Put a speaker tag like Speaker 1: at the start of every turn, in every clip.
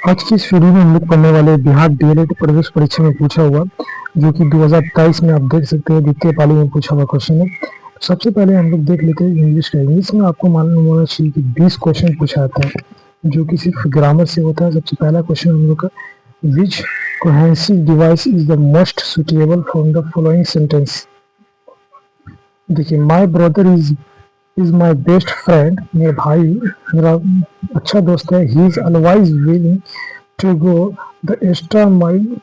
Speaker 1: आज की इस वीडियो में हम लोग पढ़ने वाले बिहार डीएलएड प्रवेश परीक्षा में पूछा हुआ, जो कि 2023 में आप देख सकते हैं द्वितीय पाली में पूछा हुआ क्वेश्चन है। सबसे पहले हम लोग देख लेते हैं इंग्लिश का। इंग्लिश में आपको मालूम होना चाहिए कि 20 क्वेश्चन पूछा जाता है, जो कि सिर्फ ग्रामर से होता है। सबसे पहला क्वेश्चन हम लोग का, which cohesive device is the most suitable from the following sentence. देखिए, my brother is my best friend, मेरे भाई मेरा अच्छा दोस्त है। He is always willing to go the extra mile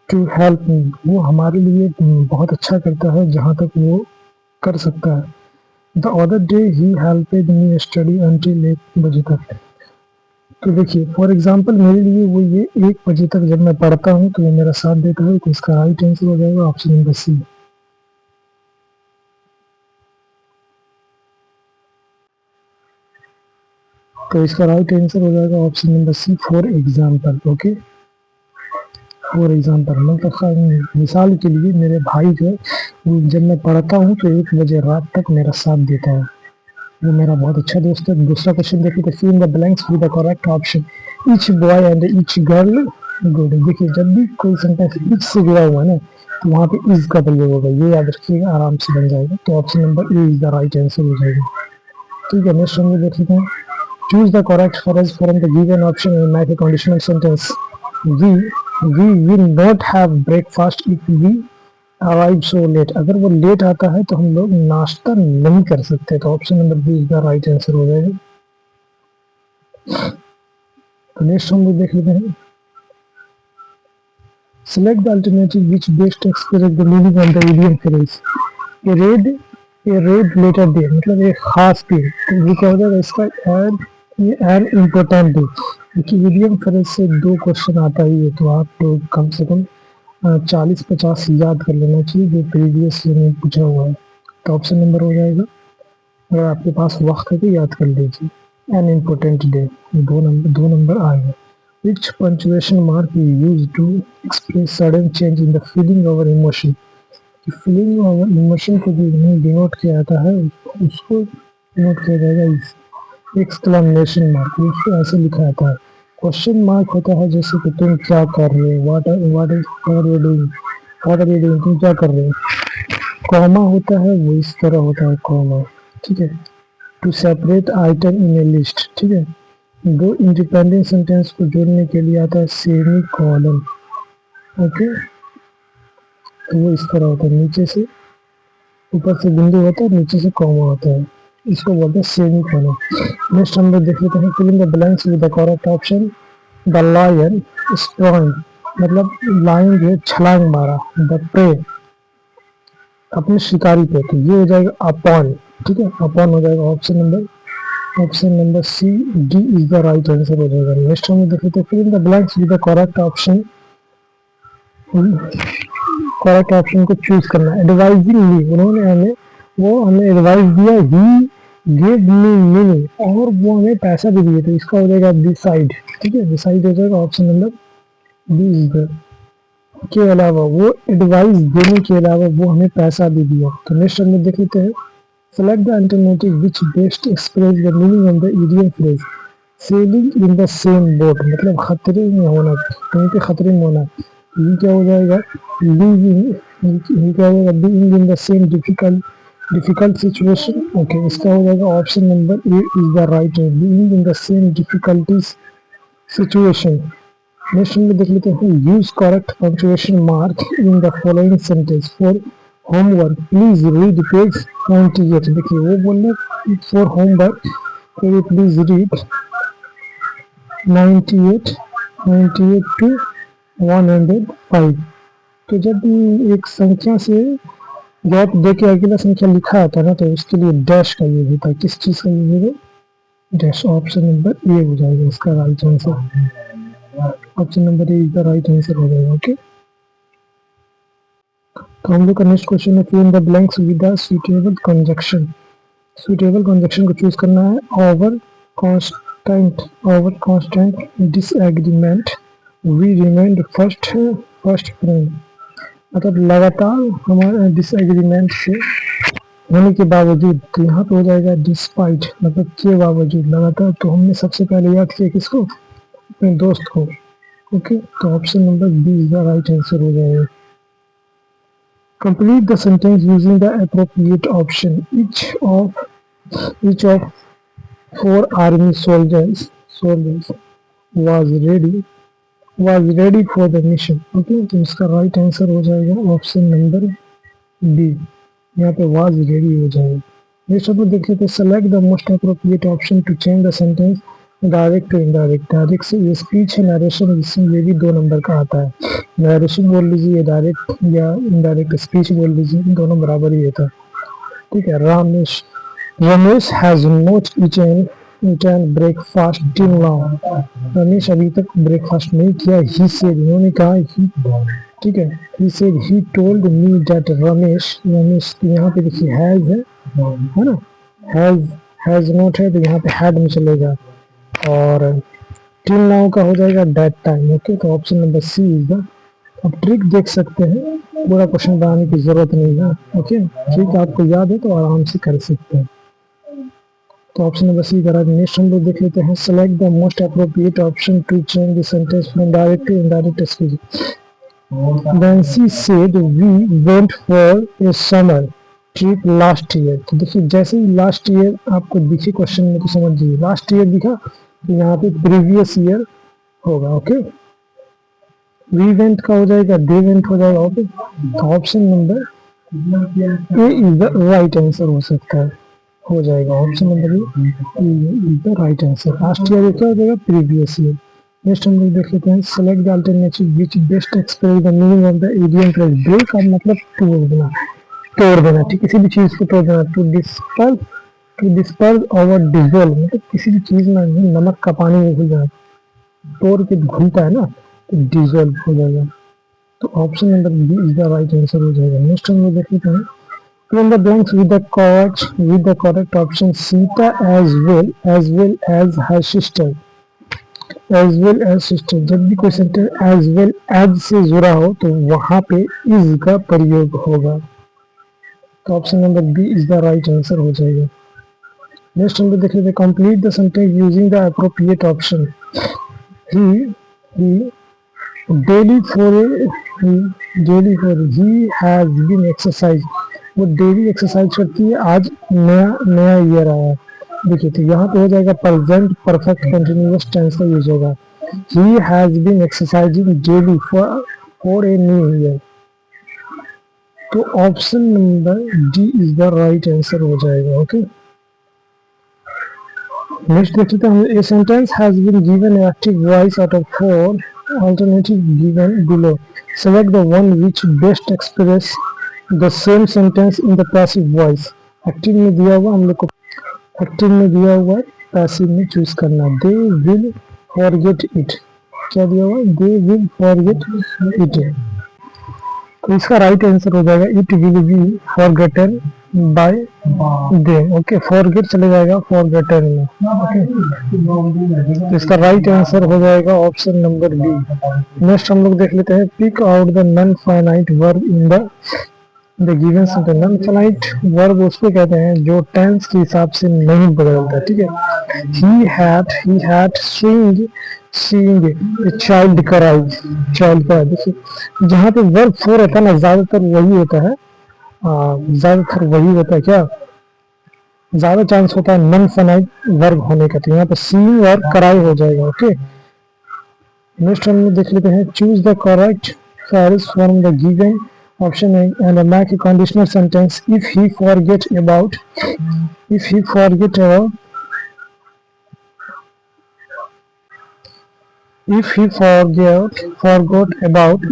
Speaker 1: to help me, वो हमारे लिए बहुत अच्छा करता है जहाँ तक वो कर सकता है। The other day he helped me study until 1 बजे तक। तो देखिए, फॉर एग्जाम्पल मेरे लिए वो ये 1 बजे तक जब मैं पढ़ता हूँ तो वो मेरा साथ देता है। तो इसका राइट आंसर हो जाएगा ऑप्शन नंबर सी। तो इसका राइट आंसर हो जाएगा option number C, for example. Okay, for example मतलब मिसाल के लिए मेरे भाई जो है जब मैं पढ़ता हूँ तो 1 बजे रात तक मेरा साथ देता है, वो मेरा बहुत अच्छा दोस्त है। दूसरा क्वेश्चन देखिए, तो fill in the blanks with the correct option. Each boy and each girl good. देखिए, जब भी कोई सेंटेंस ईच से जुड़ा हुआ है ना, तो वहाँ पे इज का प्रयोग होगा। ये याद रखिएगा, आराम से बन जाएगा। तो option number A is the right answer हो जाएगा। ठीक है, नेक्स्ट हम देख लेते हैं। Choose the correct phrase from the given option in make a conditional sentence. We we will not have breakfast if we arrive so late. अगर वो लेट आता है तो हम लोग नाश्ता नहीं कर सकते। तो option number B is the right answer हो जाएगा। तो नेक्स्ट हम लोग देख लेते हैं। Select the alternative which best express the meaning of the idiom phrase. A red letter day मतलब एक खास दिन। तो ये क्या हो जाएगा इसका, एन इम्पोर्टेंट डे। देखिए, इडियम फ्रेज से 2 क्वेश्चन आता ही है, तो आप लोग कम से कम 40-50 याद कर लेना चाहिए जो प्रीवियस ईयर में पूछा हुआ है। तो ऑप्शन नंबर हो जाएगा, अगर आपके पास वक्त है तो याद कर लीजिए, एन इम्पोर्टेंट डे। 2 नंबर आएगा। Which punctuation mark you use to express sudden change in the feeling और इमोशन। फीलिंग और इमोशन को जो डिनोट किया जाता है उसको डिनोट किया जाएगा एक्सक्लेमेशन मार्क। उसको ऐसे लिखा जाता है। क्वेश्चन मार्क होता है जैसे कि तुम क्या कर रहे हो, व्हाट आर यू डूइंग, तुम क्या कर रहे हो। कॉमा होता है वो इस तरह होता है, कॉमा। ठीक है, to separate item in a list. ठीक है, 2 इंडिपेंडेंट सेंटेंस को जोड़ने के लिए आता है सेमी कॉलन। ओके, तो वो इस तरह होता है, नीचे से ऊपर से बिंदु होता है, नीचे से कॉमा होता है, इसको बोलते हैं सेमी कॉलन। नेक्स्ट हम लोग देख लेते हैं। Fill in the blanks with the correct option. The lion sprung मतलब लायन जो है छलांग मारा। द प्रे अपने शिकारी पे, तो ये हो जाएगा अपॉन। ठीक है, अपॉन हो जाएगा option number C, D is the right answer हो जाएगा। नेक्स्ट हम देख लेते हैं। Fill in the blanks with the correct option. Correct option को चूज करना है। एडवाइजिंगली उन्होंने हमें एडवाइस दिया। ही गिव मी मनी, और वो हमें पैसा भी दिए, तो इसका हो जाएगा डिसाइड। ठीक है, डिसाइड हो जाएगा option number B is the. के अलावा वो एडवाइस देने के अलावा वो हमें पैसा भी दिया। तो नेक्स्ट हम देख लेते हैं। Select the alternative which best express the meaning of the idiom phrase. Selling in the same boat मतलब खतरे में होना, कहीं पे खतरे में होना। ये क्या हो जाएगा, लिविंग, क्या हो जाएगा, being in the same difficult situation. Okay, इसका हो जाएगा option number A is the right, being in the same difficulties situation. Next हम देख लेते हैं। Use correct punctuation mark in the following sentence for homework please read page 98। देखिए, वो बोल रहे फॉर होमवर्क, तो प्लीज रीड 98 टू 105। तो जब एक संख्या से गैप दे के अगला संख्या लिखा आता है ना, तो उसके लिए डैश का यूज होता है। किस चीज का यूज होगा, डैश। ऑप्शन नंबर ए हो जाएगा इसका right answer. Option number A is the right answer हो जाएगा। ओके, तो हम लोग का नेक्स्ट क्वेश्चन है। Fill in the blanks with the suitable conjunction. Suitable conjunction को चूज करना है। Over constant disagreement, we remained first friend. मतलब लगातार हमारे डिसएग्रीमेंट से होने के बावजूद, तो यहाँ पे हो जाएगा डिस्पाइट मतलब के बावजूद, लगातार। तो हमने सबसे पहले याद किया किसको, अपने दोस्त को। ओके, तो option number B is the right answer हो जाएगा। Complete the sentence using the appropriate option. each of 4 army soldiers was ready for the mission। Okay, तो इसका राइट आंसर हो जाएगा ऑप्शन नंबर बी। यहाँ पे वाज रेडी हो जाएगा। नेक्स्ट अपन देख लेते हैं, select the most appropriate option to change the sentence direct to indirect. Direct से ये स्पीच है, नरेशन, ये भी 2 नंबर का आता है। नरेशन बोल लीजिए, डायरेक्ट या इनडायरेक्ट स्पीच बोल लीजिए, दोनों बराबर ही होता है। ठीक है, Ramesh has not eaten breakfast till now. Ramesh अभी तक ब्रेकफास्ट नहीं किया। ही सेड, उन्होंने कहा ही, ठीक है, he said he told me that Ramesh यहाँ पे देखिए हैज है ना, हैज नॉट है तो यहाँ पे हैड में चलेगा, और टिल नाउ का हो जाएगा दैट टाइम। ओके, तो option number C is the. अब ट्रिक देख सकते हैं, पूरा क्वेश्चन बनाने की जरूरत नहीं है। ओके, ठीक है, आपको याद है तो आराम से कर सकते हैं। तो ऑप्शन नंबर सी करा। नेक्स्ट हम लोग देख लेते हैं, select the most appropriate option to change the sentence from direct to indirect speech. Nancy said we went for a summer trip last year. तो देखिए, जैसे ही लास्ट ईयर आपको दिखे क्वेश्चन में तो समझिए लास्ट ईयर दिखा तो यहाँ पे प्रीवियस ईयर होगा। ओके, वी वेंट का हो जाएगा दे वेंट हो जाएगा। ओके, तो option number A is the right answer हो सकता है, हो जाएगा option number A is the right answer. Last year क्या हो जाएगा, प्रीवियस ईयर। नेक्स्ट हम लोग देख लेते हैं, select the alternative which best express the meaning of the idiom phrase. Break का मतलब तोड़ देना, ठीक, किसी भी चीज को तोड़ देना। टू डिस्पर्स और डिजोल्व मतलब किसी भी चीज में नमक का पानी में घुल जाना, तोड़ के घुलता है ना, तो डिजोल्व हो जाएगा। तो option number B is the right answer हो जाएगा। नेक्स्ट हम लोग देख लेते हैं, fill in the blanks with the correct option। Sita as well as her sister। as well as sister, जब भी कोई सेंटेंस as well as से जुड़ा हो तो वहां पे is का प्रयोग होगा। तो option number B is the right answer हो जाएगा। नेक्स्ट हम लोग देख लेते हैं, complete the sentence using the appropriate option. He daily for he has been exercise. वो डेली एक्सरसाइज करती है, आज नया ईयर आया। देखिए, तो यहाँ पे हो जाएगा प्रेजेंट परफेक्ट कंटिन्यूअस टेंस का यूज होगा। He has been exercising daily for a new year. तो option number D is the right answer हो जाएगा। ओके, नेक्स्ट देख लेते हैं, a sentence has been given active voice out of 4 alternative given below। Select the one which best express the same sentence in the passive voice। Active में दिया हुआ हम लोग को, एक्टिव में दिया हुआ है, पैसिव में चूज करना। दे विल फॉरगेट इट, क्या दिया हुआ है, दे विल फॉरगेट इट। तो इसका राइट आंसर हो जाएगा it will be forgotten bye them. Okay, forget चले जाएगा फॉरगेटन में। ओके, तो इसका राइट आंसर हो जाएगा ऑप्शन नंबर बी। नेक्स्ट हम लोग देख लेते हैं, pick out the non finite verb in the given sentence. Non finite verb उसको कहते हैं जो टेंस के हिसाब से नहीं बदलता। ठीक है, he had seeing a child cry. Child का देखिए, जहाँ पे वर्ब 4 होता है ना, ज्यादातर वही होता है, क्या ज्यादा चांस होता है नॉन फाइनाइट वर्ब होने का। तो यहाँ पे सीइंग और क्राई हो जाएगा। ओके, नेक्स्ट हम देख लेते हैं, choose the correct phrase from the given option and make a conditional sentence. If he forget about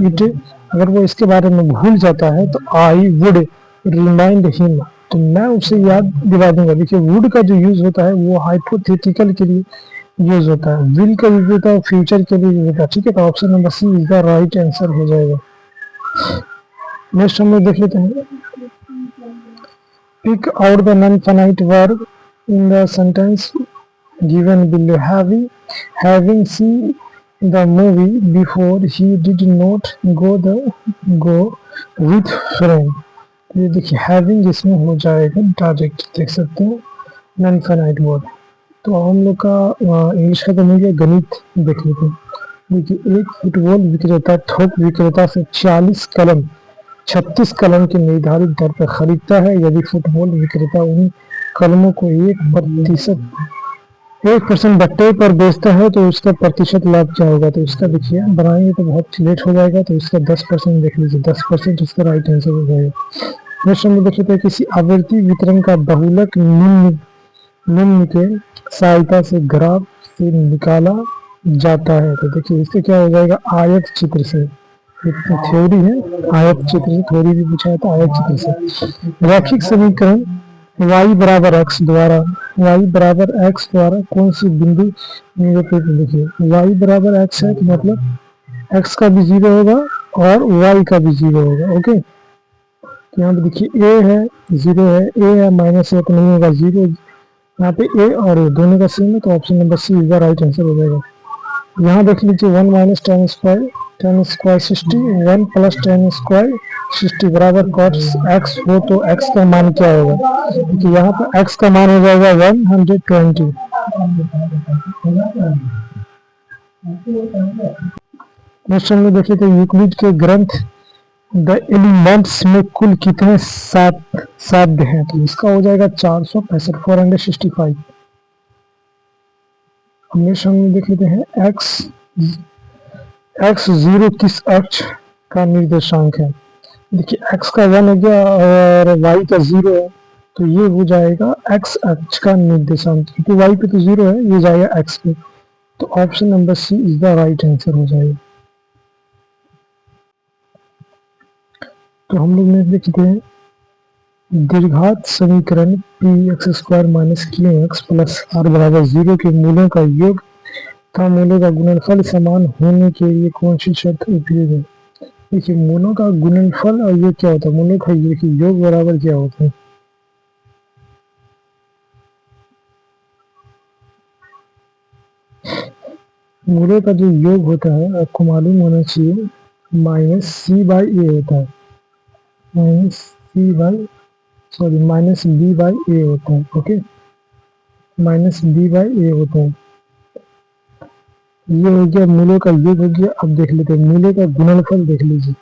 Speaker 1: it, अगर वो इसके बारे में भूल जाता है तो आई वुड रिमाइंड हिम, तो मैं उसे याद दिला दूंगा। देखिए, वुड का जो यूज होता है वो हाइपोथेटिकल के लिए यूज होता है, विल का यूज होता है फ्यूचर के लिए यूज होता है। ठीक है, तो option number C is the right answer हो जाएगा। नेक्स्ट हम लोग देख लेते हैं, pick out the non finite verb in the sentence given below. Having seen the movie before he did not go with friend। ये देखिए, having इसमें हो जाएगा डायरेक्ट, देख सकते हैं नॉन फाइनाइट वर्ड। तो हम लोग का इंग्लिश का तो मिल गया, गणित देख लेते हैं। देखिए एक फुटबॉल विक्रेता थोक विक्रेता से 36 कलम की निर्धारित दर पर खरीदता है। यदि फुटबॉल विक्रेता उन कलमों को 1% बट्टे पर बेचता है तो उसका प्रतिशत लाभ क्या होगा? तो इसका देखिए बनाएंगे तो बहुत लेट हो जाएगा, तो इसका 10% देख लीजिए, 10% इसका राइट आंसर हो जाएगा। नेक्स्ट हम देख लेते हैं, किसी आवृत्ति वितरण का बहुलक निम्न के सहायता से ग्राफ से निकाला जाता है। तो देखिए इससे क्या हो जाएगा, आयत चित्र से। थ्योरी है, आयत चित्र से थ्योरी भी पूछा है तो आयत चित्र से। रैखिक समीकरण y बराबर x द्वारा कौन सी बिंदु निरूपित? देखिए y बराबर x है तो मतलब x का भी 0 होगा और y का भी 0 होगा। ओके, तो यहाँ पे देखिए a है 0 है, a है माइनस है तो नहीं होगा 0। यहाँ पे a और a दोनों का सेम है तो option number C is the right answer हो जाएगा। यहाँ देख लीजिए 1 minus tan square 60, 1 plus tan square 60 बराबर cos x हो तो x का मान क्या होगा? क्योंकि यहाँ पर x का मान हो जाएगा 120। नेक्स्ट हम लोग देखे तो यूक्लिड के ग्रंथ द एलिमेंट्स में कुल कितने साध्य हैं? तो इसका हो जाएगा 465, 465। नेक्स्ट हम देख लेते हैं x 0 किस अक्ष का निर्देशांक है? देखिए x का 1 हो गया और y का 0 है तो ये हो जाएगा x अक्ष का निर्देशांक, क्योंकि y पे तो 0 है, ये जाएगा x पे, तो option number C is the right answer हो जाएगा। तो हम लोग नेक्स्ट देखते हैं, दीर्घात समीकरण px² minus qx plus r बराबर 0 के मूलों का योग तथा मूलों का गुणनफल समान होने के लिए कौन सी शर्त उपयोग है? देखिए मूलों का गुणनफल और ये क्या होता है, मूलों का योग बराबर क्या होता है? मूलों का जो योग होता है आपको मालूम होना चाहिए माइनस सी बाई ए होता है, माइनस बी बाई ए होता है। ओके, माइनस बी बाई ए होता है। ये हो गया मूलों का योग हो गया। अब देख लेते हैं मूलों का गुणनफल, देख लीजिए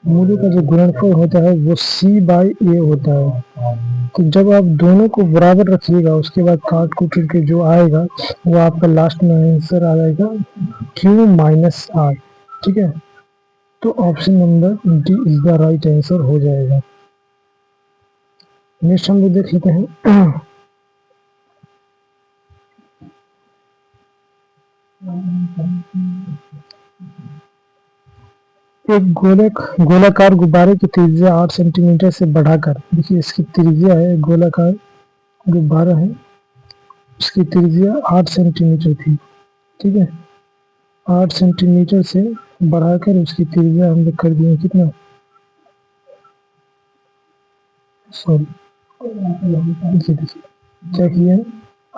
Speaker 1: मूलों का जो गुणनफल होता है वो c बाई ए होता है। तो जब आप दोनों को बराबर रखिएगा उसके बाद काट कूट के जो आएगा वो आपका लास्ट में आंसर आ जाएगा q माइनस आर। ठीक है, तो option number D is the right answer हो जाएगा। नेक्स्ट हम लोग देख लेते हैं एक गोलाकार गुब्बारे की त्रिज्या 8 सेंटीमीटर से बढ़ाकर, देखिए इसकी त्रिज्या है, गोलाकार गुब्बारा है, उसकी त्रिज्या 8 सेंटीमीटर थी। ठीक है, 8 सेंटीमीटर से बढ़ाकर उसकी त्रिज्या हम लोग कर दिए कितना, सॉरी क्या किया,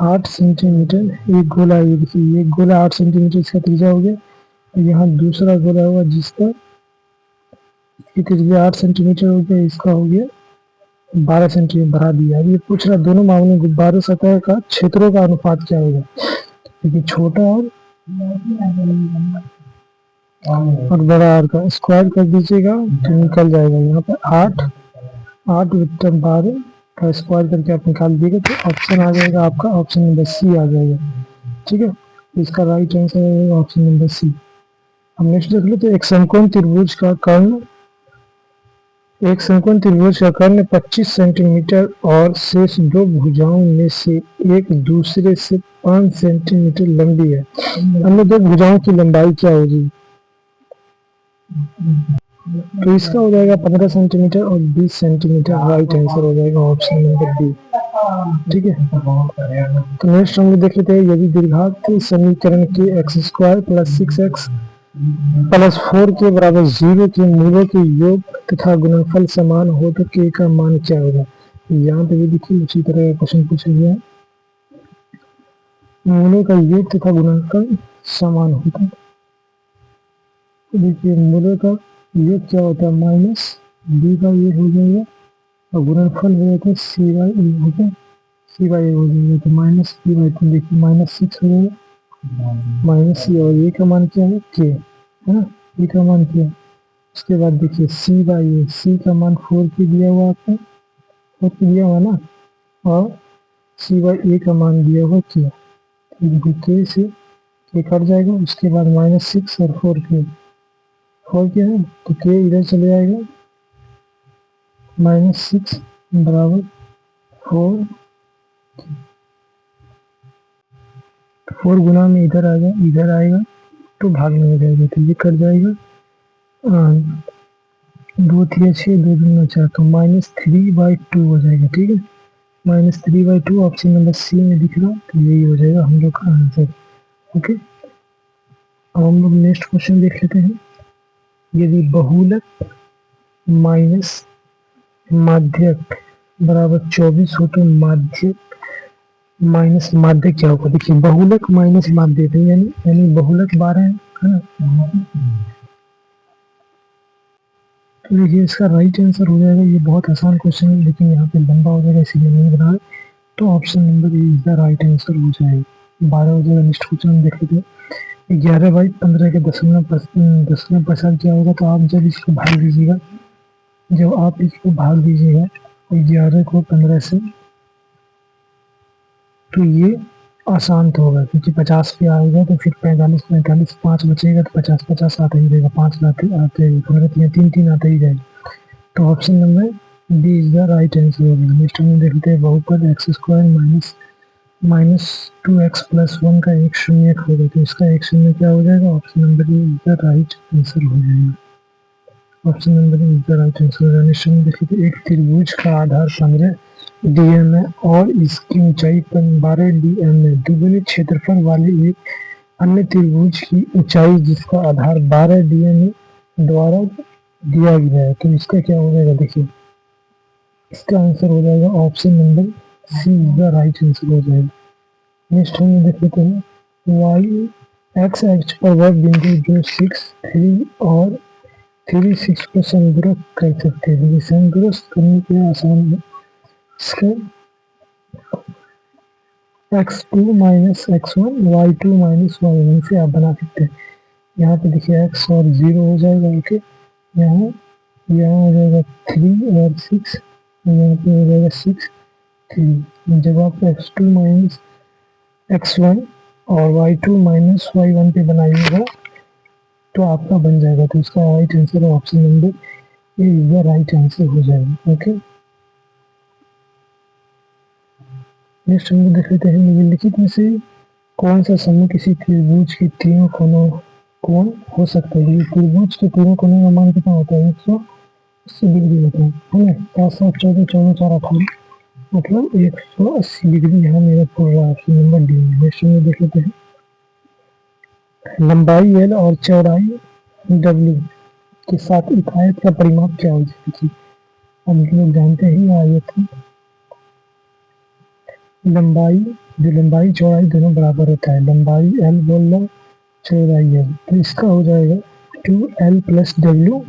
Speaker 1: 8 सेंटीमीटर एक गोला, ये देखिए ये गोला 8 सेंटीमीटर इसका त्रिज्या हो गया। यहाँ दूसरा गोला हुआ जिसका त्रिज्या 8 सेंटीमीटर हो गया, इसका हो गया 12 सेंटीमीटर बढ़ा दिया। अब ये पूछ रहा दोनों मामलों में गुब्बारे सतह का क्षेत्रों का अनुपात क्या होगा? क्योंकि छोटा और बड़ा आर का स्क्वायर कर दीजिएगा तो निकल जाएगा। यहाँ पे 8 विक्टर 12 का स्क्वायर करके आप निकाल दीजिएगा तो ऑप्शन आ जाएगा आपका, ऑप्शन नंबर सी आ जाएगा। ठीक है, इसका राइट आंसर है ऑप्शन नंबर सी। हम नेक्स्ट देख लेते हैं, एक समकोण त्रिभुज का कर्ण 25 सेंटीमीटर और शेष दो भुजाओं में से एक दूसरे से 5 सेंटीमीटर लंबी है। अन्य दो भुजाओं की लंबाई क्या होगी? तो इसका हो जाएगा 15 सेंटीमीटर और 20 सेंटीमीटर, राइट आंसर हो जाएगा ऑप्शन नंबर बी। ठीक है, तो नेक्स्ट हम देख लेते हैं, यदि दीर्घात समीकरण के x² प्लस 6x प्लस 4 के बराबर 0 के मूलों के योग तथा गुणनफल समान हो तो k का मान क्या होगा? यहाँ पे भी देखिए उसी तरह का क्वेश्चन पूछा गया है, मूलों का योग तथा गुणनफल समान होता है। देखिए मूलों का योग क्या होता है, माइनस बी का ये हो जाएगा और गुणनफल हो जाता है सी बाई ए, होता है सी बाई ए हो जाएगा, तो माइनस बी बाई 2, देखिए माइनस 6 हो जाएगा माइनस सी, और ये का मान क्या है के, है ना, ये का मान क्या है। उसके बाद देखिए सी बाई ए, सी का मान 4 के दिया हुआ आपको, 4 के दिया हुआ ना, और सी बाई ए का मान दिया हुआ के, तो देखिए के से के कट जाएगा, उसके बाद -6 और 4 के, 4 के है तो के इधर चले जाएगा, -6 बराबर 4, 4 गुना में इधर आएगा, इधर आएगा तो भाग में हो जाएगा, तो ये कट जाएगा, 2 3 6, 2 दूना 4, तो -3/2 हो जाएगा, ठीक है, -3/2 ऑप्शन नंबर सी में दिख रहा, तो यही हो जाएगा हम लोग का आंसर। ओके, अब हम लोग नेक्स्ट क्वेश्चन देख लेते हैं। यदि बहुलक माइनस माध्यक बराबर 24 हो तो माध्यक माइनस माध्यक क्या होगा। देखिए बहुलक माइनस माध्यक यानी बहुलक 12 है ना, तो देखिए इसका राइट आंसर हो जाएगा, ये बहुत आसान क्वेश्चन है लेकिन यहाँ पे लंबा हो जाएगा इसीलिए नहीं बना है, तो option number A is the right answer हो जाएगा। 12 हो जाएगा। नेक्स्ट क्वेश्चन देख लेते हैं। 11/15 के दशमलव प्रसार क्या होगा, तो आप जब इसको भाग दीजिएगा, जब आप इसको भाग दीजिएगा 11 को 15 से, तो ये आसान तो होगा क्योंकि 50 पे आएगा तो फिर 45 45 5 बचेगा तो 50 50 आता ही रहेगा, 5 लाते आते 15 3 3 आता ही जाएगा, तो option number B is the right answer होगा। नेक्स्ट हम देखते हैं बहुपद x² माइनस 2x प्लस 1 का एक शून्यक होगा, तो इसका एक शून्य क्या हो जाएगा, option number A is the right answer हो जाएगा। Option number A is the right answer होगा। नेक्स्ट हम देखते हैं एक त्रिभुज का आधार 15 डीएम है और इसकी ऊंचाई 12 डीएम है। दुगुने क्षेत्रफल वाले एक अन्य त्रिभुज की ऊंचाई जिसका आधार 12 डीएम द्वारा दिया गया है, तो इसका क्या हो जाएगा, देखिए इसका आंसर हो जाएगा option number C is the right answer हो जाएगा। नेक्स्ट हम देख लेते हैं वाई एक्स एक्स पर वह बिंदु जो 6 3 और 3 6 को समदूरस्थ कर सकते हैं। समदूरस्थ करने के लिए आसान है, इसका x2 minus x1 y2 minus y1 से आप बना सकते हैं। यहाँ पे देखिए x और 0 हो जाएगा, ओके, यहाँ यहाँ हो जाएगा 3 और 6, यहाँ पे हो जाएगा 6 3। जब आप x2 माइनस x1 और y2 माइनस y1 पे बनाइएगा तो आपका बन जाएगा, तो इसका right answer option number A is the right answer हो जाएगा। ओके, नेक्स्ट हम लोग देख लेते हैं निम्नलिखित में से कौन सा समूह किसी त्रिभुज के तीनों कोण हो सकता है। ये त्रिभुज के तीनों कोणों का मान कितना होता है, 180 डिग्री होता है ना, 5 7 14 14 4 18, मतलब 180 डिग्री यहाँ मेरा पूरा ऑप्शन नंबर डी है। नेक्स्ट हम देख लेते हैं लंबाई एल और चौड़ाई डब्ल्यू के साथ एक आयत का परिमाप क्या हो जाएगा। हम लोग जानते हैं आयत की लंबाई चौड़ाई दोनों बराबर होता है, लंबाई एल बोल लो चौड़ाई एल, तो इसका हो जाएगा 2l plus W,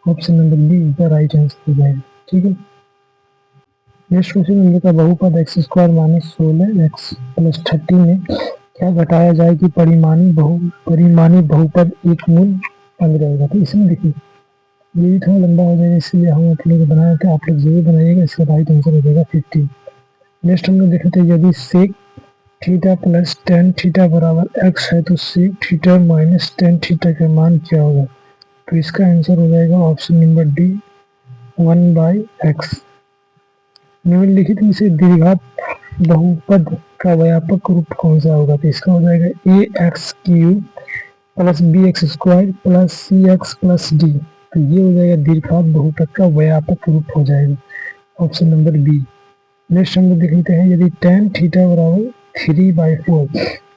Speaker 1: option number B is the right answer हो जाएगा। ठीक है, नेक्स्ट क्वेश्चन हम का बहुपद x² माइनस 16 x प्लस 30 में क्या घटाया जाए कि परिमाणी बहुपद एक मूल अंग रहेगा। तो इसमें देखिए ये भी थोड़ा लंबा हो जाएगा इसलिए हम आप लोग बनाए थे, आप लोग जरूर बनाइएगा, इसका राइट आंसर हो जाएगा 50। नेक्स्ट हम लोग देखते हैं यदि sec theta plus tan theta बराबर x है तो sec theta minus tan theta का मान क्या होगा। तो इसका आंसर हो जाएगा ऑप्शन नंबर डी 1/x। निम्नलिखित में से द्विघात बहुपद का व्यापक रूप कौन सा होगा, तो इसका हो जाएगा ax³ plus bx² plus cx plus d, तो ये हो जाएगा दीर्घात बहुपद का व्यापक रूप हो जाएगा, ऑप्शन नंबर बी। नेक्स्ट हम लोग देख लेते हैं यदि tan थीटा बराबर 3/4,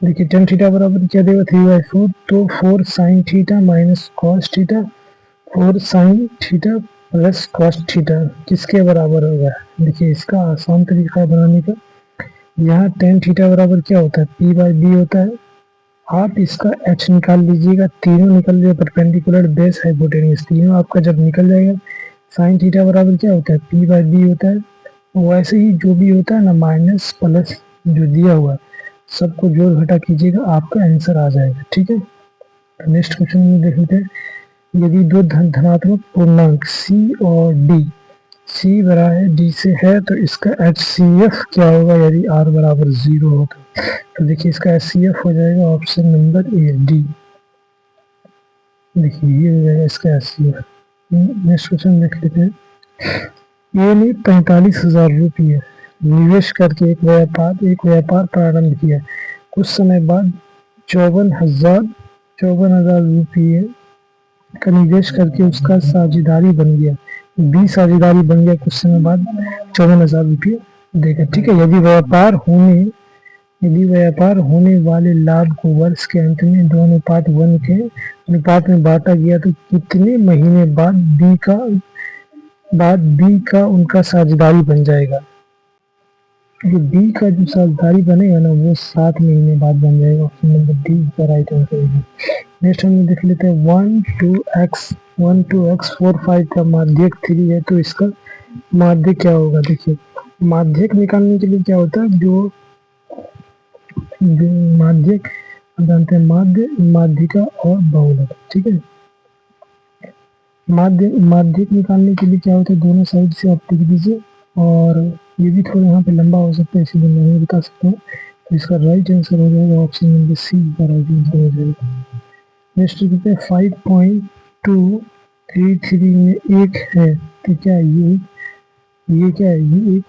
Speaker 1: देखिए tan थीटा बराबर क्या देगा 3/4, तो 4 sin theta minus cos theta 4 sin theta plus cos theta किसके बराबर होगा। देखिए इसका आसान तरीका बनाने का, यहाँ tan थीटा बराबर क्या होता है p/b होता है, आप इसका h निकाल लीजिएगा, तीनों निकल जाए परपेंडिकुलर बेस हाइपोटेन्यूज, तीनों आपका जब निकल जाएगा sin थीटा बराबर क्या होता है p/b होता है, वैसे ही जो भी होता है ना माइनस प्लस जो दिया हुआ सबको जोड़ घटा कीजिएगा, आपका आंसर आ जाएगा। ठीक है, नेक्स्ट क्वेश्चन में देख लेते हैं। यदि दो धनात्मक पूर्णांक C और D, C बराबर D से है तो इसका HCF क्या होगा यदि R बराबर 0 हो तो देखिए इसका HCF हो जाएगा ऑप्शन नंबर ए D। देखिए ये हो जाएगा इसका HCF। नेक्स्ट क्वेश्चन देख लेते हैं। ये ने 45,000 रुपये निवेश करके एक व्यापार प्रारंभ किया। कुछ समय बाद 54,000 रुपये का निवेश करके उसका साझेदारी बन गया, 20 साझेदारी बन गया, कुछ समय बाद 54,000 रुपये देगा। ठीक है, यदि व्यापार होने वाले लाभ को वर्ष के अंत में 2:1 के अनुपात में बांटा गया तो कितने महीने बाद बी का उनका साझेदारी बन जाएगा। जो बी का जो साझेदारी बनेगा ना वो 7 महीने बाद बन जाएगा। ऑप्शन नंबर डी का राइट आंसर है। नेक्स्ट हम देख लेते हैं 1 2x 4 5 का माध्यक 3 है तो इसका माध्यक क्या होगा। देखिए माध्यक निकालने के लिए क्या होता है, जो माध्यक जानते हैं, माध्यिका और बहुलक। ठीक है, माध्यक निकालने के लिए क्या होता है, दोनों साइड से आप टिक दीजिए, और ये भी थोड़ा यहाँ पे लंबा हो सकता है इसीलिए मैं नहीं बता सकता हूँ। तो इसका राइट आंसर हो जाएगा ऑप्शन नंबर सी का राइट आंसर हो जाएगा। नेक्स्ट देखते हैं 5.233 में एक है तो क्या ये क्या है, ये एक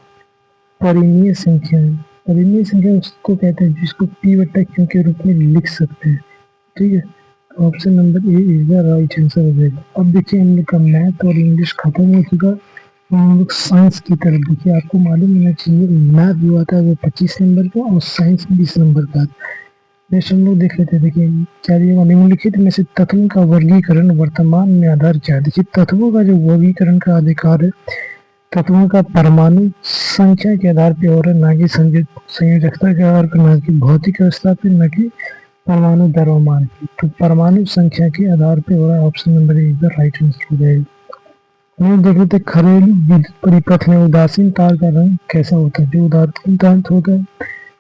Speaker 1: परिमेय संख्या है। परिमेय संख्या उसको कहते हैं जिसको p/q के रूप में लिख सकते हैं। ठीक है, option number A is the right answer हो जाएगा। अब देखिए हम लोग का मैथ और इंग्लिश खत्म हो चुका, हम लोग साइंस की तरफ देखिए। आपको मालूम होना चाहिए मैथ जो आता है वो 25 नंबर का और साइंस 20 नंबर का। नेक्स्ट हम लोग देख लेते हैं। देखिए क्या दिया, निम्नलिखित में से तत्वों का वर्गीकरण वर्तमान में आधार क्या है। देखिए तत्वों का जो वर्गीकरण का अधिकार है तत्वों का परमाणु संख्या के आधार पर हो रहा है, ना कि संयोजकता के आधार पर, ना कि भौतिक अवस्था पर, ना कि परमाणु द्रव्यमान की। तो परमाणु संख्या के आधार पर हो रहा है। Option number A is the right answer हो जाएगा। हम देख लेते हैं घरेलू विद्युत परिपथ में उदासीन तार का रंग कैसा होता है। जो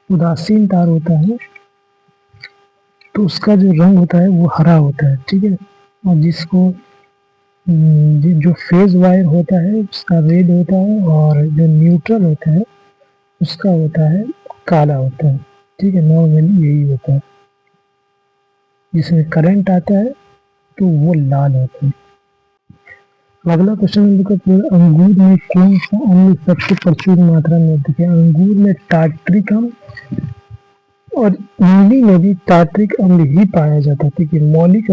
Speaker 1: उदासीन तार होता है तो उसका जो रंग होता है वो हरा होता है। ठीक है, और जो फेज वायर होता है उसका रेड होता है, और जो न्यूट्रल होता है उसका होता है काला होता है। ठीक है, नॉर्मली यही होता है। जिसमें करंट आता है तो वो लाल होता है। अगला क्वेश्चन नंबर का, अंगूर में कौन सा अम्ल सबसे प्रचुर मात्रा में होता है। अंगूर में टार्ट्रिक अम्ल और इमली में भी टार्ट्रिक अम्ल ही पाया जाता है। ठीक है, मौलिक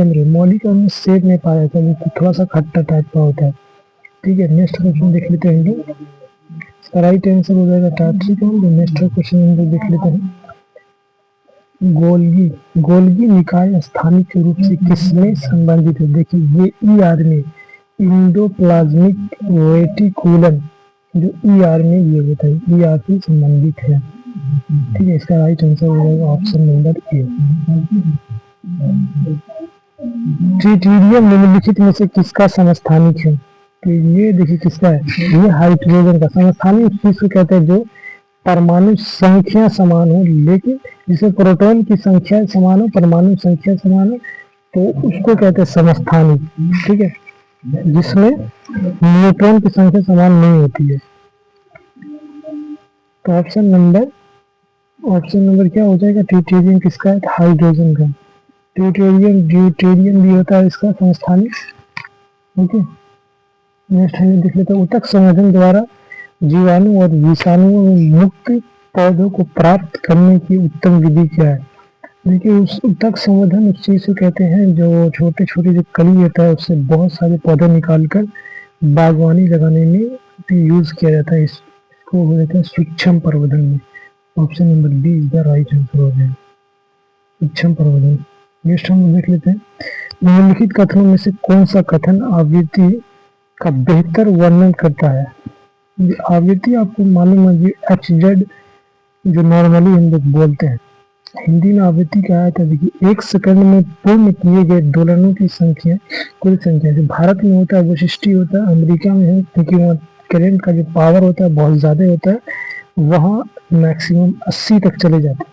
Speaker 1: अम्ल सेब में पाया जाता है, तो थोड़ा सा खट्टा टाइप का होता है। ठीक है, नेक्स्ट क्वेश्चन देख लेते हैं। इसका राइट आंसर हो जाएगा टार्ट्रिक अम्ल। नेक्स्ट क्वेश्चन हम लोग देख लेते हैं। गोल्गी निकाय स्थानिक रूप से किसमें संबंधित है। देखिए ये ER में इंडोप्लाज्मिक रेटिकुलम, जो ER में ये होता है, ER से संबंधित है। ठीक है, इसका राइट आंसर हो जाएगा ऑप्शन नंबर ए। ट्रिटियम निम्नलिखित में से किसका समस्थानिक है। तो ये देखिए किसका है, ये हाइड्रोजन का। समस्थानिक किसको कहते हैं, जो परमाणु संख्या समान हो, लेकिन जिसे प्रोटॉन की संख्या समान हो, परमाणु संख्या समान हो, तो उसको कहते हैं समस्थानिक। ठीक है, जिसमें न्यूट्रॉन की संख्या समान नहीं होती है। तो ऑप्शन नंबर क्या हो जाएगा, ट्रिटियम किसका है, हाइड्रोजन का। ड्यूटेरियम भी होता है इसका समस्थानिक। ओके, नेक्स्ट हम देख लेते हैं। ऊतक संवर्धन द्वारा जीवाणु और विषाणुओं में मुक्त पौधों को प्राप्त करने की उत्तम विधि क्या है। देखिए उस ऊतक संवर्धन उस चीज को कहते हैं जो छोटे छोटे जो कली होता है उससे बहुत सारे पौधे निकालकर बागवानी लगाने में यूज किया जाता है। इसको हो जाता है सूक्ष्म प्रवर्धन में। Option number B is the right answer हो जाएगा, सूक्ष्म प्रवर्धन। नेक्स्ट हम देख लेते हैं। निम्नलिखित कथनों में से कौन सा कथन आवृत्ति का बेहतर वर्णन करता है। आवृत्ति आपको मालूम है कि HZ जो नॉर्मली हम लोग बोलते हैं, हिंदी में आवृत्ति क्या है। देखिए 1 सेकंड में पूर्ण किए गए दोलनों की संख्या, कुल संख्या जो भारत में होता है वो 60 होता है। अमेरिका में है क्योंकि वहाँ करंट का जो पावर होता है बहुत ज्यादा होता है, वहाँ मैक्सिमम 80 तक चले जाते हैं।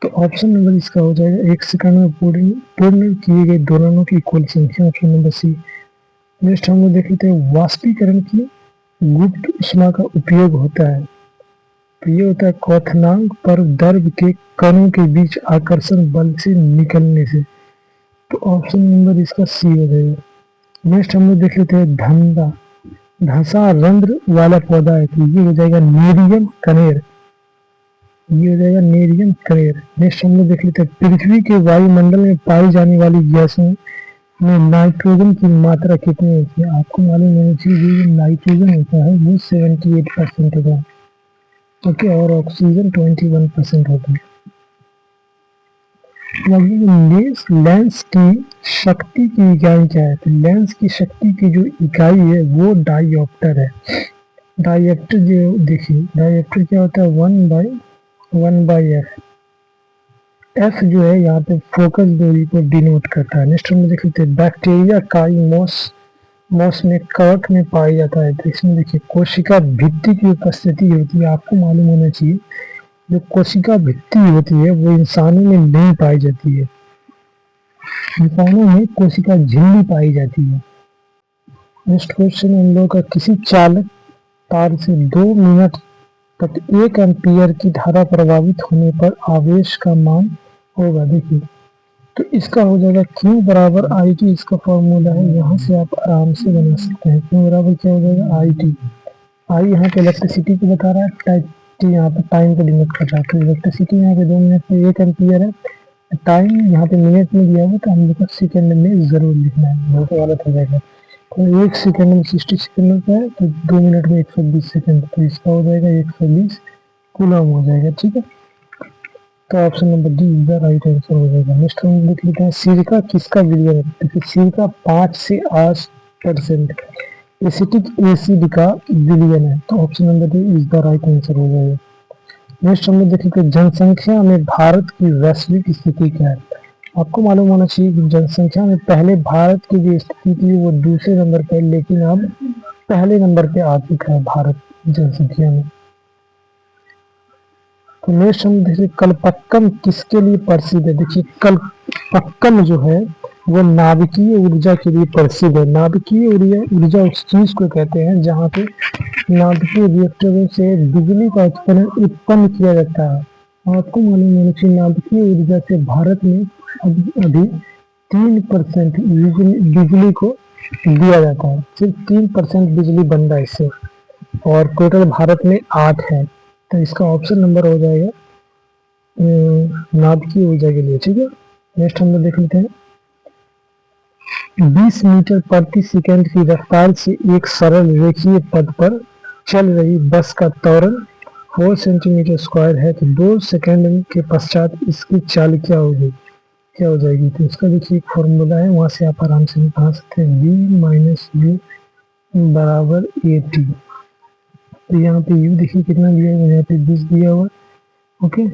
Speaker 1: तो ऑप्शन नंबर इसका हो जाएगा 1 सेकंड में पूर्ण किए गए दोलनों की कुल संख्या, ऑप्शन नंबर सी। नेक्स्ट हम लोग देख लेते हैं वाष्पीकरण की गुप्त ऊष्मा का उपयोग होता है। तो ये होता है क्वथनांक पर द्रव के कणों के बीच आकर्षण बल से निकलने से। तो ऑप्शन नंबर इसका सी हो जाएगा। नेक्स्ट हम लोग देख लेते हैं धंसा रंध्र वाला पौधा है, तो ये हो जाएगा नेरियम कनेर। ये हो जाएगा नेरियम कनेर। नेक्स्ट हम लोग देख लेते हैं पृथ्वी के वायुमंडल में पाई जाने वाली गैसों में नाइट्रोजन की मात्रा कितनी होती है? आपको मालूम होना चाहिए जो नाइट्रोजन होता है वो 78% होता है, ओके, और ऑक्सीजन 21% होता है। लेंस की शक्ति की इकाई क्या है? तो लेंस की शक्ति की जो इकाई है वो डायोप्टर है। डायोप्टर जो देखिए, डायोप्टर क्या होता है? 1/1/f। एफ जो है यहाँ पे फोकस दूरी को डिनोट करता है। नेक्स्ट हम देख लेते हैं बैक्टीरिया काई मॉस में कवक में पाया जाता है। तो इसमें देखिए कोशिका भित्ति की उपस्थिति होती है। आपको मालूम होना चाहिए जो कोशिका भित्ति होती है वो इंसानों में नहीं पाई जाती है, इंसानों में कोशिका झिल्ली पाई जाती है। नेक्स्ट क्वेश्चन हम लोग का किसी चालक तार से 2 मिनट तक 1 एम्पियर की धारा प्रभावित होने पर आवेश का मान होगा। देखिए तो इसका हो जाएगा Q बराबर IT, इसका फॉर्मूला है, यहाँ से आप आराम से बना सकते हैं। Q बराबर क्या हो जाएगा? IT। आई यहाँ पे इलेक्ट्रिसिटी को बता रहा है, टी यहाँ पे टाइम को डिनोट कर रहा है। तो इलेक्ट्रिसिटी यहाँ पे 2 मिनट में 1 एम्पियर है, टाइम यहाँ पे मिनट में दिया हुआ, तो हम लोग को सेकेंड में जरूर लिखना है, नहीं तो गलत हो जाएगा। तो 1 सेकेंड में 60 सेकेंड होता है, तो 2 मिनट में 120 सेकेंड, तो इसका हो जाएगा 120 कूलम हो जाएगा। ठीक है, तो option number D is the right answer हो जाएगा। नेक्स्ट हम देख लेते हैं सिरका किसका विलयन है? देखिए सिरका 5 से 8% एसिटिक एसिड का विलयन है, तो option number D is the right answer हो जाएगा। नेक्स्ट हम देख लेते हैं जनसंख्या में भारत की वैश्विक स्थिति क्या है? आपको मालूम होना चाहिए कि जनसंख्या में पहले भारत की जो स्थिति थी वो दूसरे नंबर पर, लेकिन अब पहले नंबर पे आ चुका है भारत जनसंख्या में। तो नेक्स्ट हम देखिए कल्पक्कम किसके लिए प्रसिद्ध है? देखिए कल्पक्कम जो है वो नाभिकीय ऊर्जा के लिए प्रसिद्ध है। नाभिकीय ऊर्जा उस चीज को कहते हैं जहाँ पे नाभिकीय रिएक्टरों से बिजली का उत्पन्न किया जाता है। आपको मालूम होना चाहिए नाभिकीय ऊर्जा से भारत में अभी 3% बिजली को दिया जाता है, सिर्फ 3% बिजली बन रहा है इससे, और टोटल भारत में 8 है। तो इसका ऑप्शन नंबर हो जाएगा नाभिकीय ऊर्जा के लिए। ठीक है, नेक्स्ट हम लोग देख लेते हैं 20 मीटर प्रति सेकंड की रफ्तार से एक सरल रेखीय पथ पर चल रही बस का त्वरण 4 सेंटीमीटर स्क्वायर है, तो 2 सेकंड के पश्चात इसकी चाल क्या हो जाएगी? तो इसका देखिए एक फॉर्मूला है, वहां से आप आराम से निकाल सकते हैं, v - u बराबर at। तो यहाँ पे u देखिए कितना दिया हुआ है, यहाँ पे 20 दिया हुआ, ओके, u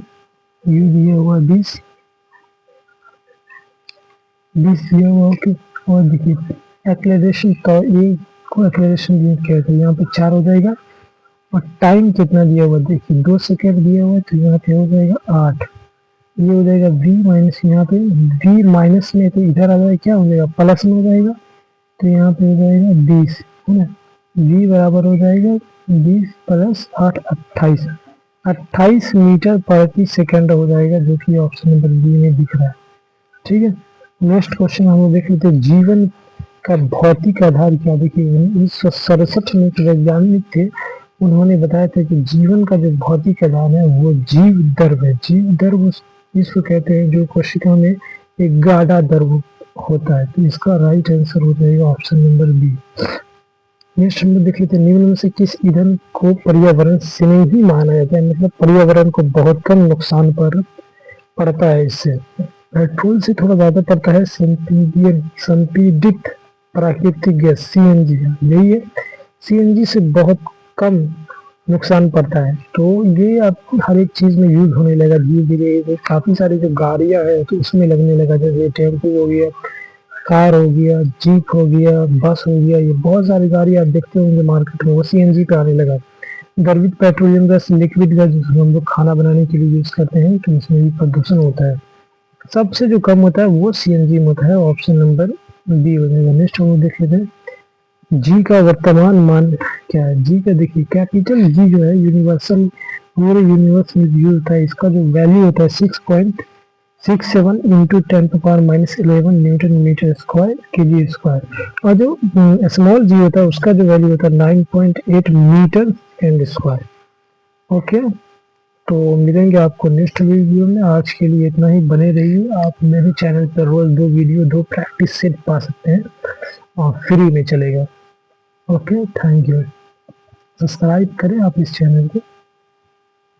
Speaker 1: दिया हुआ 20 दिया हुआ, ओके। और देखिए एक्सेलरेशन का ये को एक्सेलरेशन दिया क्या है, यहाँ पे 4 हो जाएगा, और टाइम कितना दिया हुआ देखिए 2 सेकेंड दिया हुआ है, तो यहाँ पे हो जाएगा 8। ये हो जाएगा v माइनस, यहाँ पे v माइनस में तो इधर आ जाएगा, क्या हो जाएगा प्लस में हो जाएगा, तो यहाँ पे हो जाएगा 20 है ना। v बराबर हो जाएगा 20 + 8 28 मीटर प्रति सेकंड हो जाएगा, जो कि ऑप्शन नंबर बी में दिख रहा है। ठीक है, नेक्स्ट क्वेश्चन हम लोग देख लेते हैं जीवन का भौतिक आधार क्या? देखिए 1967 में एक वैज्ञानिक थे, उन्होंने बताया था कि जीवन का जो भौतिक आधार है वो जीव द्रव है। जीव द्रव इसको कहते हैं जो कोशिका में एक गाढ़ा द्रव होता है, तो इसका राइट आंसर हो जाएगा ऑप्शन नंबर बी। नेक्स्ट हम लोग देख लेते हैं निम्न में से किस ईंधन को पर्यावरण स्नेही माना जाता है? मतलब पर्यावरण को बहुत कम नुकसान पड़ता है इससे। पेट्रोल से थोड़ा ज्यादा पड़ता है संपीडित प्राकृतिक गैस सीएनजी, यही है, सीएनजी से बहुत कम नुकसान पड़ता है। तो ये आप हर एक चीज में यूज होने लगा धीरे धीरे, काफी सारी जो गाड़ियां हैं तो उसमें लगने लगा, जैसे टेम्पो हो गया, कार हो गया, जीप हो गया, बस हो गया, ये बहुत सारी गाड़ी आप देखते होंगे मार्केट में, वो सीएनजी पे आने लगा। द्रवित पेट्रोलियम गैस लिक्विड गैस जिसको हम लोग खाना बनाने के लिए यूज करते हैं, तो इसमें भी प्रदूषण होता है। सबसे जो कम होता है वो सीएनजी में होता है। ऑप्शन नंबर बी हो जाएगा। नेक्स्ट हम लोग देख लेते हैं जी का वर्तमान मान क्या है। जी का देखिए कैपिटल जी जो है यूनिवर्सल पूरे यूनिवर्स में यूज होता है। इसका जो वैल्यू होता है 6.67 into 10⁻11 newton metre square kg square, और जो स्मॉल जी होता है उसका जो वैल्यू होता है 9.8 मीटर एंड स्क्वायर। ओके, तो मिलेंगे आपको नेक्स्ट वीडियो में। आज के लिए इतना ही। बने रहिए। आप मेरे चैनल पर रोज 2 वीडियो 2 प्रैक्टिस सेट पा सकते हैं और फ्री में चलेगा। Okay, thank you. सब्सक्राइब करें आप इस चैनल को।